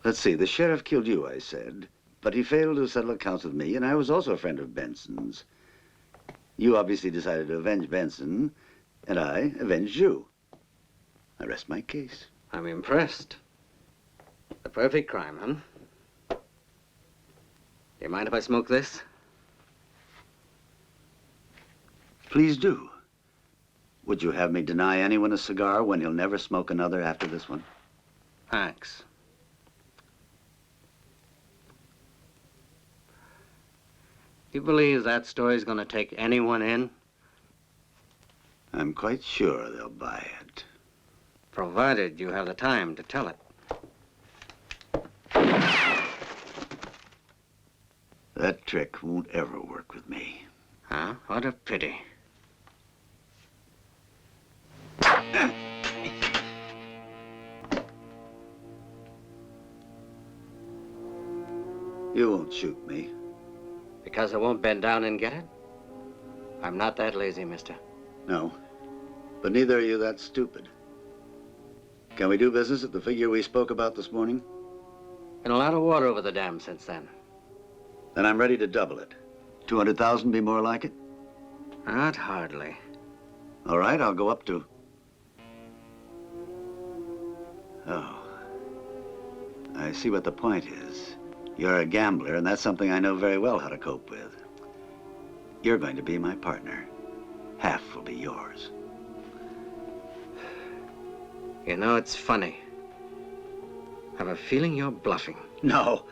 Let's see, the sheriff killed you, I said, but he failed to settle accounts with me, and I was also a friend of Benson's. You obviously decided to avenge Benson, and I avenged you. I rest my case. I'm impressed. The perfect crime, huh? Do you mind if I smoke this? Please do. Would you have me deny anyone a cigar when he'll never smoke another after this one? Thanks. You believe that story's gonna take anyone in? I'm quite sure they'll buy it. Provided you have the time to tell it. That trick won't ever work with me. Huh? What a pity. You won't shoot me. Because I won't bend down and get it? I'm not that lazy, mister. No, but neither are you that stupid. Can we do business at the figure we spoke about this morning? Been a lot of water over the dam since then. Then I'm ready to double it. 200,000 be more like it? Not hardly. All right, I'll go up to... Oh. I see what the point is. You're a gambler, and that's something I know very well how to cope with. You're going to be my partner. Half will be yours. You know, it's funny. I have a feeling you're bluffing. No.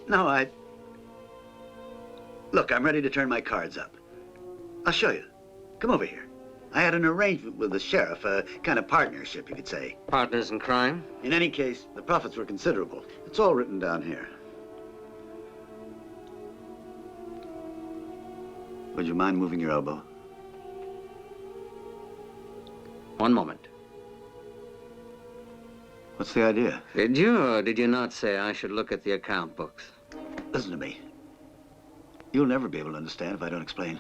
No, Look, I'm ready to turn my cards up. I'll show you. Come over here. I had an arrangement with the sheriff, a kind of partnership, you could say. Partners in crime? In any case, the profits were considerable. It's all written down here. Would you mind moving your elbow? One moment. What's the idea? Did you or did you not say I should look at the account books? Listen to me. You'll never be able to understand if I don't explain.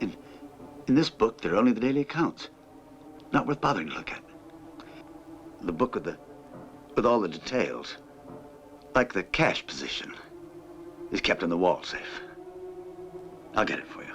In this book, there are only the daily accounts. Not worth bothering to look at. The book with all the details, like the cash position, is kept in the wall safe. I'll get it for you.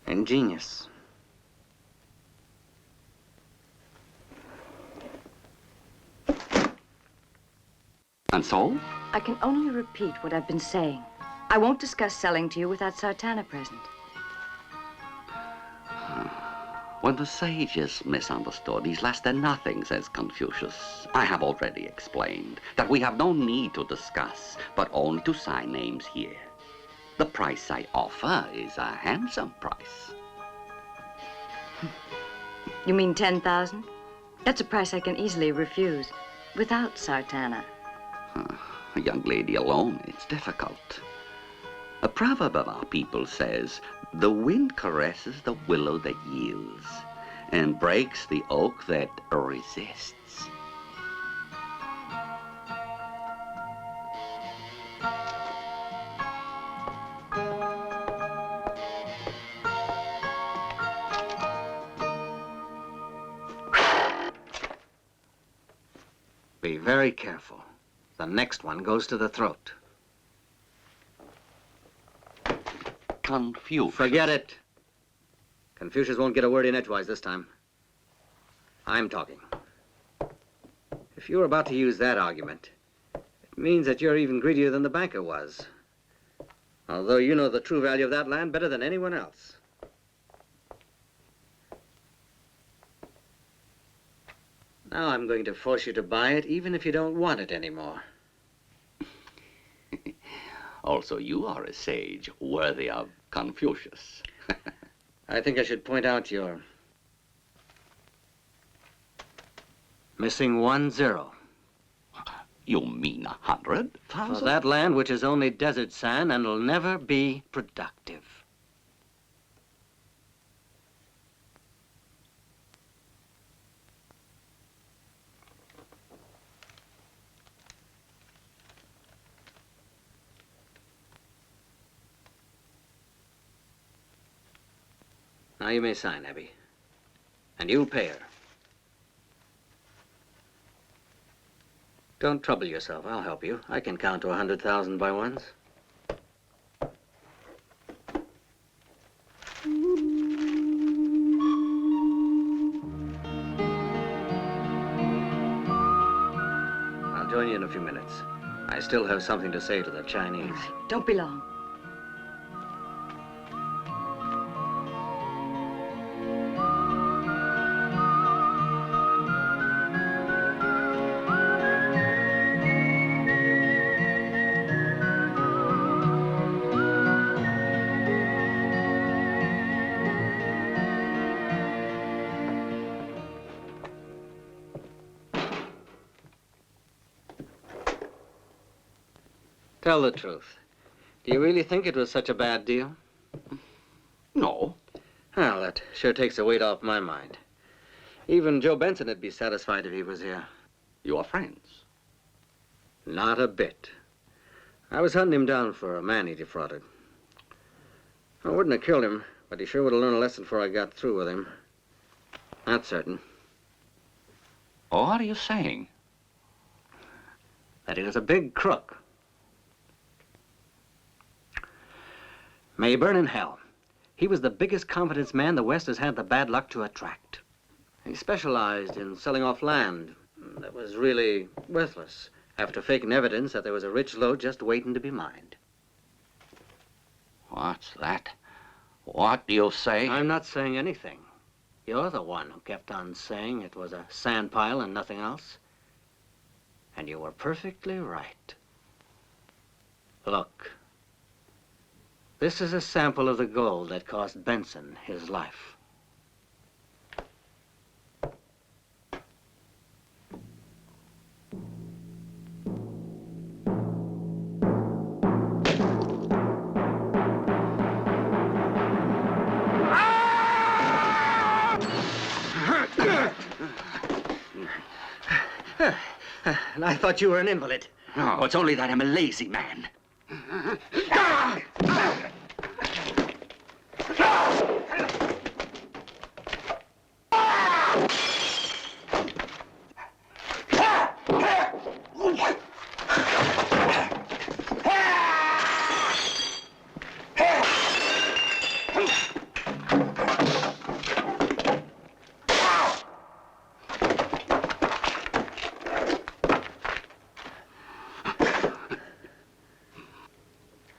Ingenious. And so? I can only repeat what I've been saying. I won't discuss selling to you without Sartana present. When the sage is misunderstood, he's less than nothing, says Confucius. I have already explained that we have no need to discuss, but only to sign names here. The price I offer is a handsome price. You mean 10,000? That's a price I can easily refuse, without Sartana. A young lady alone, it's difficult. A proverb of our people says, the wind caresses the willow that yields and breaks the oak that resists. Be very careful. The next one goes to the throat. Confucius. Forget it. Confucius won't get a word in edgewise this time. I'm talking. If you're about to use that argument, it means that you're even greedier than the banker was. Although you know the true value of that land better than anyone else. Now I'm going to force you to buy it, even if you don't want it anymore. Also, you are a sage worthy of Confucius. I think I should point out you're missing 1 0. You mean 100,000? For that land which is only desert sand and will never be productive. Now you may sign, Abby. And you'll pay her. Don't trouble yourself. I'll help you. I can count to 100,000 by ones. I'll join you in a few minutes. I still have something to say to the Chinese. All right. Don't be long. Tell the truth. Do you really think it was such a bad deal? No. Well, that sure takes the weight off my mind. Even Joe Benson would be satisfied if he was here. You are friends? Not a bit. I was hunting him down for a man he defrauded. I wouldn't have killed him, but he sure would have learned a lesson before I got through with him. That's certain. Oh, what are you saying? That he was a big crook. May he burn in hell. He was the biggest confidence man the West has had the bad luck to attract. He specialized in selling off land that was really worthless, after faking evidence that there was a rich lode just waiting to be mined. What's that? What do you say? I'm not saying anything. You're the one who kept on saying it was a sand pile and nothing else. And you were perfectly right. Look. This is a sample of the gold that cost Benson his life. And I thought you were an invalid. No, it's only that I'm a lazy man.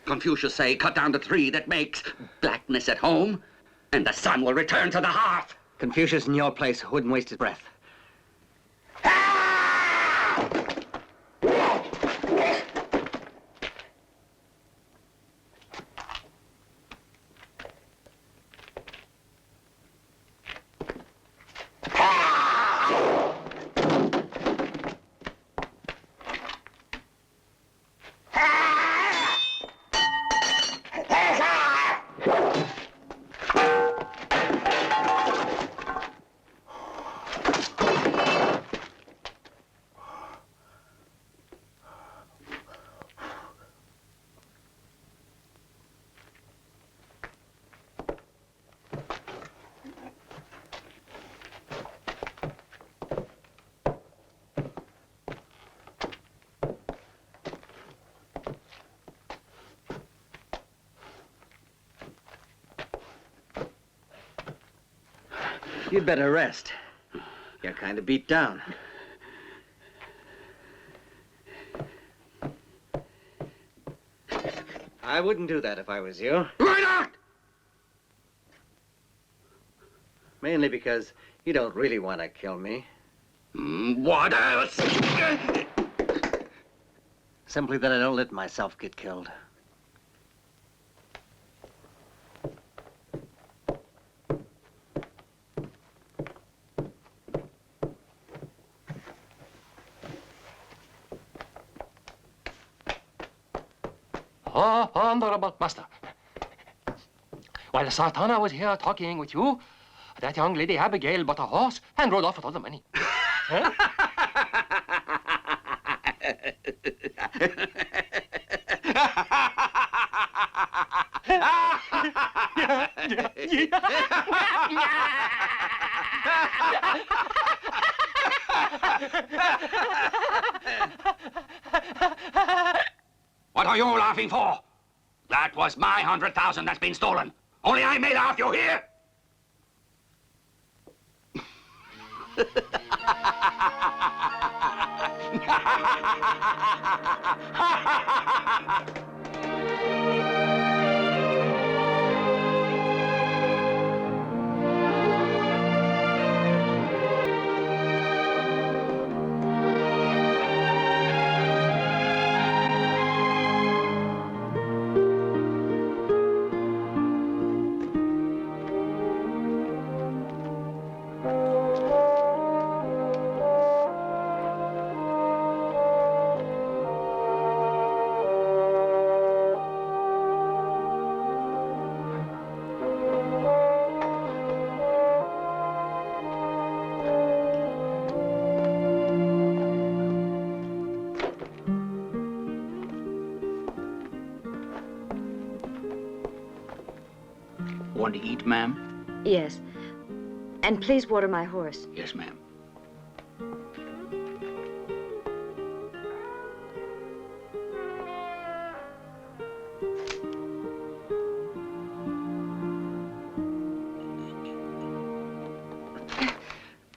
Confucius say, cut down the tree that makes blackness at home, and the sun will return to the hearth. Confucius in your place wouldn't waste his breath. You'd better rest. You're kind of beat down. I wouldn't do that if I was you. Why not? Mainly because you don't really want to kill me. What else? Simply that I don't let myself get killed. Oh, honorable master. While Sartana was here talking with you, that young lady Abigail bought a horse and rode off with all the money. Huh? What are you laughing for? That was my 100,000 that's been stolen. Only I made off, you hear? Want to eat, ma'am? Yes. And please water my horse. Yes, ma'am.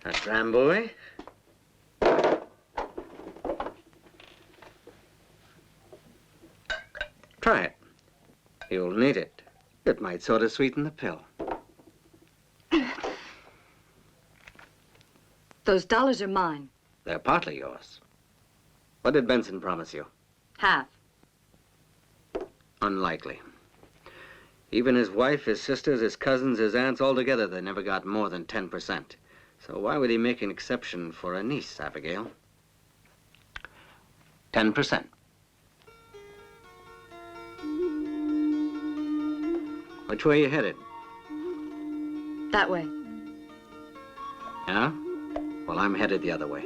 That's Ramboy. Try it. You'll need it. It might sort of sweeten the pill. Those dollars are mine. They're partly yours. What did Benson promise you? Half. Unlikely. Even his wife, his sisters, his cousins, his aunts, all together, they never got more than 10%. So why would he make an exception for a niece, Abigail? 10%. Which way are you headed? That way. Yeah? Well, I'm headed the other way.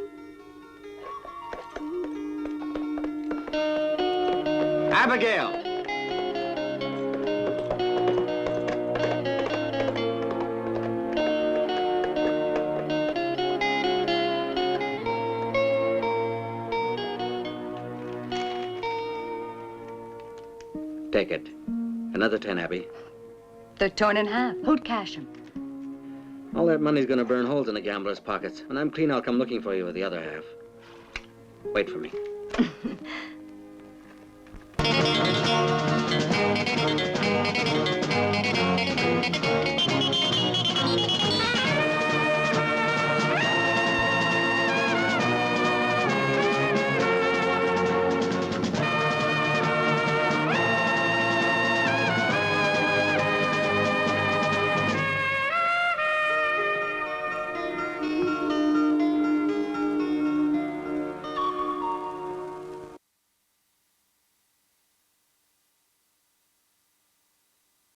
Abigail! Take it. Another 10, Abby. They're torn in half. Who'd cash them? All that money's gonna burn holes in the gambler's pockets. When I'm clean, I'll come looking for you with the other half. Wait for me.